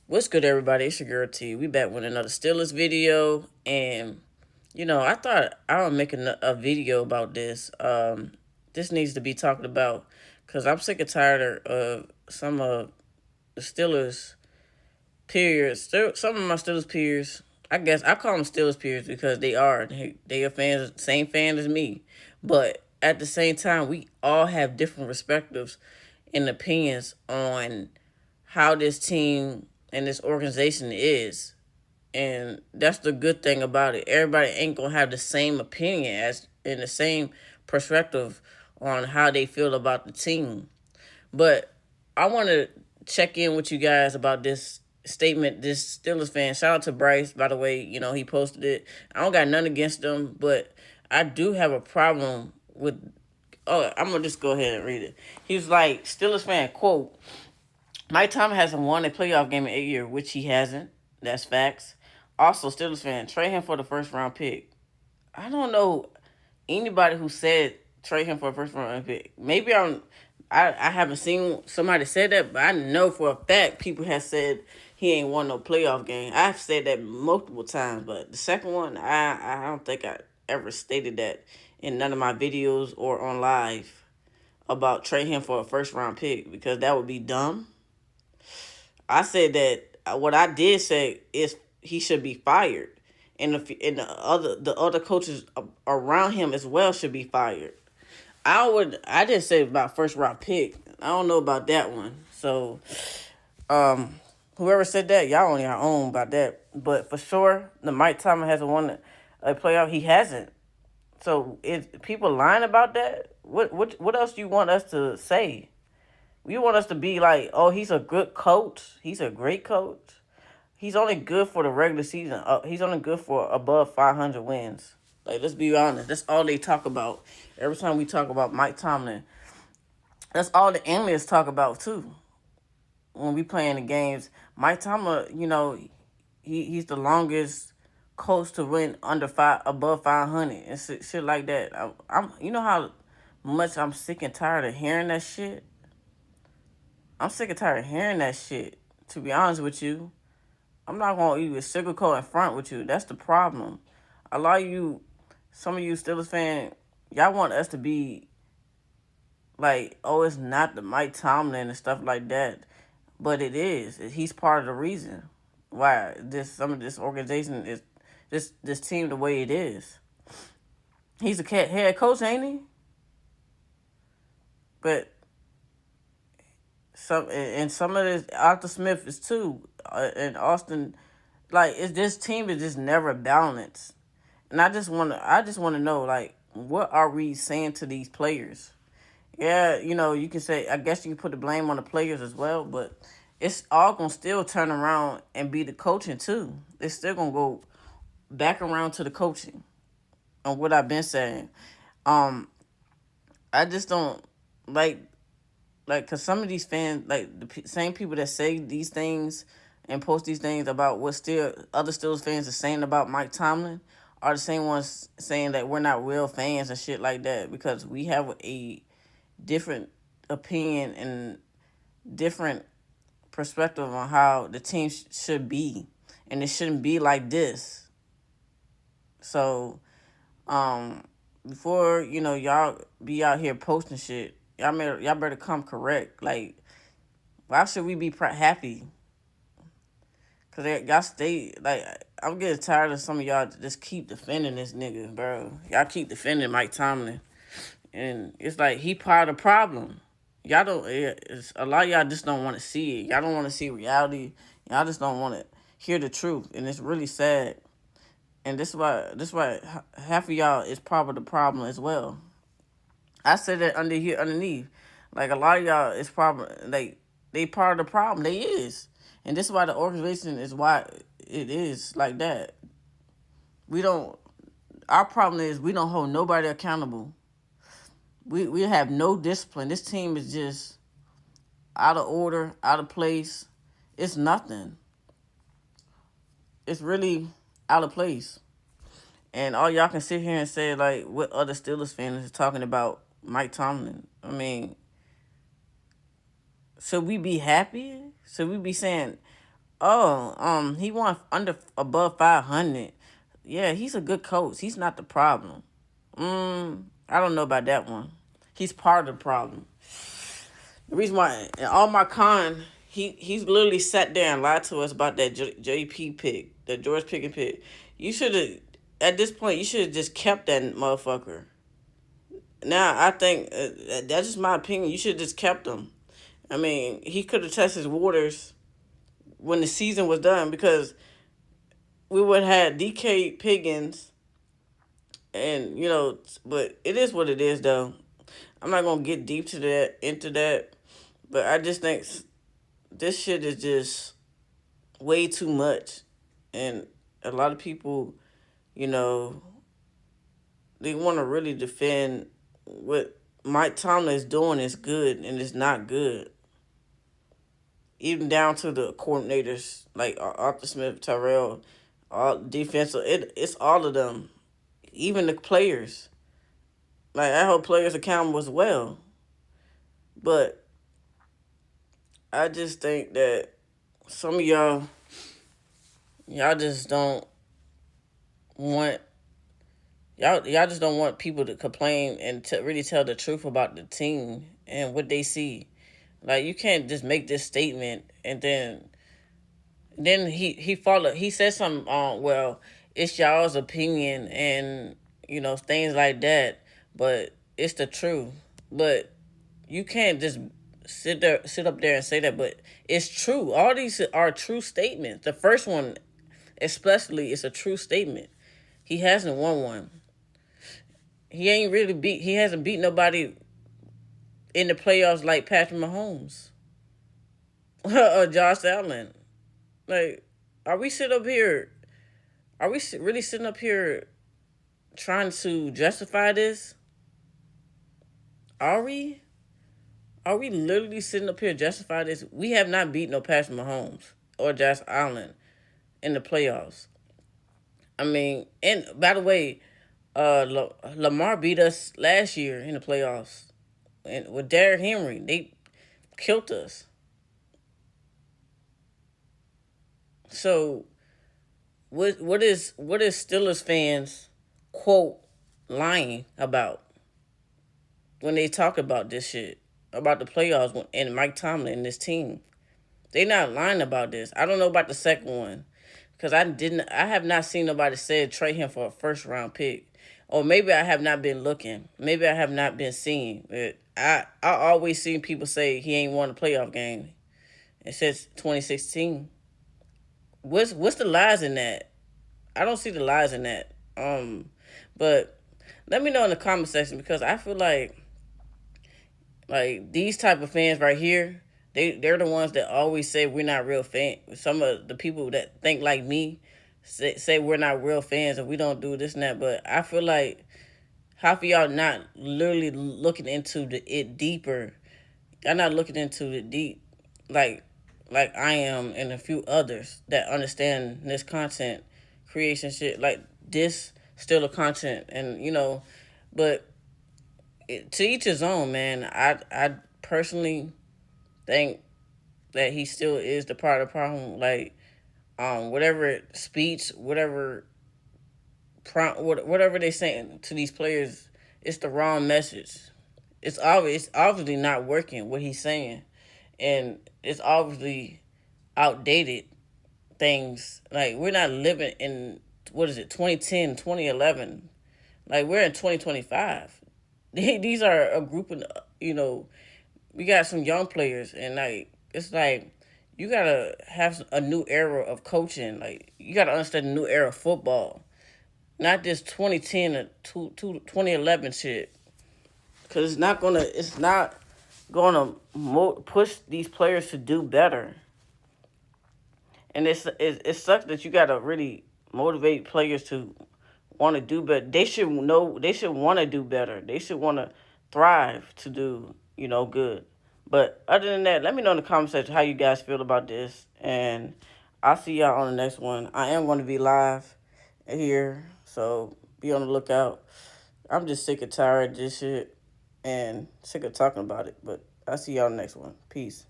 What's good, everybody? It's your girl T. We back with another Steelers video, and I thought I would make a video about this. This needs to be talked about because I'm sick and tired of some of the Steelers peers. Some of my Steelers peers, I guess I call them Steelers peers because they are. They are fans, same fan as me, but at the same time, we all have different perspectives and opinions on how this team and this organization is. And that's the good thing about it. Everybody ain't gonna have the same opinion as in the same perspective on how they feel about the team. But I want to check in with you guys about this statement, this Steelers fan. Shout out to Bryce, by the way. He posted it. I don't got nothing against him, but I do have a problem with. Oh, I'm gonna just go ahead and read it. He was like, Steelers fan, quote, Mike Tomlin hasn't won a playoff game in 8 years, which he hasn't. That's facts. Also, Steelers fan, trade him for the first round pick. I don't know anybody who said trade him for a first round pick. Maybe I haven't seen somebody say that, but I know for a fact people have said he ain't won no playoff game. I've said that multiple times, but the second one, I don't think I ever stated that in none of my videos or on live about trade him for a first round pick because that would be dumb. I said that what I did say is he should be fired, and the other coaches around him as well should be fired. I didn't say about first round pick. I don't know about that one. So, whoever said that, y'all on your own about that. But for sure, the Mike Tomlin hasn't won a playoff. He hasn't. So, is people lying about that? What else do you want us to say? You want us to be like, oh, he's a good coach. He's a great coach. He's only good for the regular season. He's only good for above 500 wins. Like, let's be honest. That's all they talk about. Every time we talk about Mike Tomlin, that's all the analysts talk about, too. When we playing the games, Mike Tomlin, he's the longest coach to win above 500 and shit like that. You know how much I'm sick and tired of hearing that shit? I'm sick and tired of hearing that shit, to be honest with you. I'm not going to even sugarcoat in front with you. That's the problem. A lot of you, some of you Steelers fans, y'all want us to be like, oh, it's not the Mike Tomlin and stuff like that. But it is. He's part of the reason why some of this organization is, this team the way it is. He's a head coach, ain't he? But some of this Arthur Smith is too, and Austin, like this team is just never balanced. And I just want to know, like, what are we saying to these players? Yeah, you can say, I guess you can put the blame on the players as well, but it's all gonna still turn around and be the coaching too. It's still gonna go back around to the coaching on what I've been saying. I just don't like, cause some of these fans, like the same people that say these things and post these things about what other Steelers fans are saying about Mike Tomlin, are the same ones saying that we're not real fans and shit like that, because we have a different opinion and different perspective on how the team should be, and it shouldn't be like this. So, before y'all be out here posting shit, y'all better come correct. Like, why should we be happy? Cause y'all stay like, I'm getting tired of some of y'all just keep defending this nigga, bro. Y'all keep defending Mike Tomlin, and it's like he part of the problem. Y'all don't. A lot of y'all just don't want to see it. Y'all don't want to see reality. Y'all just don't want to hear the truth, and it's really sad. And this is why half of y'all is part of the problem as well. I said that underneath. Like, a lot of y'all is probably, like, they part of the problem. They is. And this is why the organization is why it is like that. Our problem is we don't hold nobody accountable. We have no discipline. This team is just out of order, out of place. It's nothing. It's really out of place. And all y'all can sit here and say, like, what other Steelers fans are talking about Mike Tomlin. I mean, should we be happy? Should we be saying, Oh, he won under above 500. Yeah, he's a good coach. He's not the problem. I don't know about that one. He's part of the problem. The reason why in all my con, he's literally sat there and lied to us about that JP pick, that George Pickens pick. You should have, at this point, you should have just kept that motherfucker. Now I think that's just my opinion. You should have just kept him. I mean, he could have tested his waters when the season was done because we would have had DK Piggins, and but it is what it is though. I'm not gonna get deep to that into that, but I just think this shit is just way too much, and a lot of people, you know, they want to really defend what Mike Tomlin is doing is good and it's not good. Even down to the coordinators like Arthur Smith, Tyrell, all defensive. It's all of them, even the players. Like I hold players accountable as well, but I just think that some of y'all just don't want y'all just don't want people to complain and to really tell the truth about the team and what they see. Like you can't just make this statement and then he followed. He said something. Well, it's y'all's opinion and things like that, but it's the truth. But you can't just sit up there and say that. But it's true. All these are true statements. The first one, especially, is a true statement. He hasn't won one. He ain't really beat. He hasn't beat nobody in the playoffs like Patrick Mahomes or Josh Allen. Like, are we sitting up here? Are we really sitting up here trying to justify this? Are we? Are we literally sitting up here justify this? We have not beat no Patrick Mahomes or Josh Allen in the playoffs. I mean, and by the way, Lamar beat us last year in the playoffs, and with Derrick Henry, they killed us. So what is Steelers fans quote lying about when they talk about this shit about the playoffs and Mike Tomlin and this team? They not lying about this. I don't know about the second one because I have not seen nobody say trade him for a first round pick, or maybe I have not been looking. Maybe I have not been seeing. But I always seen people say he ain't won a playoff game. It says 2016. What's the lies in that? I don't see the lies in that. But let me know in the comment section because I feel like these type of fans right here, they're the ones that always say we're not real fans. Some of the people that think like me say we're not real fans and we don't do this and that. But I feel like half of y'all not literally looking into it deeper. Y'all not looking into it deep, like like I am and a few others that understand this content creation shit. Like this still a content, and but to each his own, man. I personally think that he still is the part of the problem. Like whatever speech, whatever they saying to these players, it's the wrong message. It's obviously not working what he's saying, and it's obviously outdated things. Like we're not living in what is it 2010, 2011. Like we're in 2025. These are a group of we got some young players, and like it's like you gotta have a new era of coaching. Like you gotta understand the new era of football, not this 2010 or 2011 shit. Cause it's not gonna push these players to do better. And it sucks that you gotta really motivate players to want to do better. They should know. They should want to do better. They should want to thrive to do good. But other than that, let me know in the comment section how you guys feel about this, and I'll see y'all on the next one. I am going to be live here, so be on the lookout. I'm just sick and tired of this shit and sick of talking about it. But I'll see y'all next one. Peace.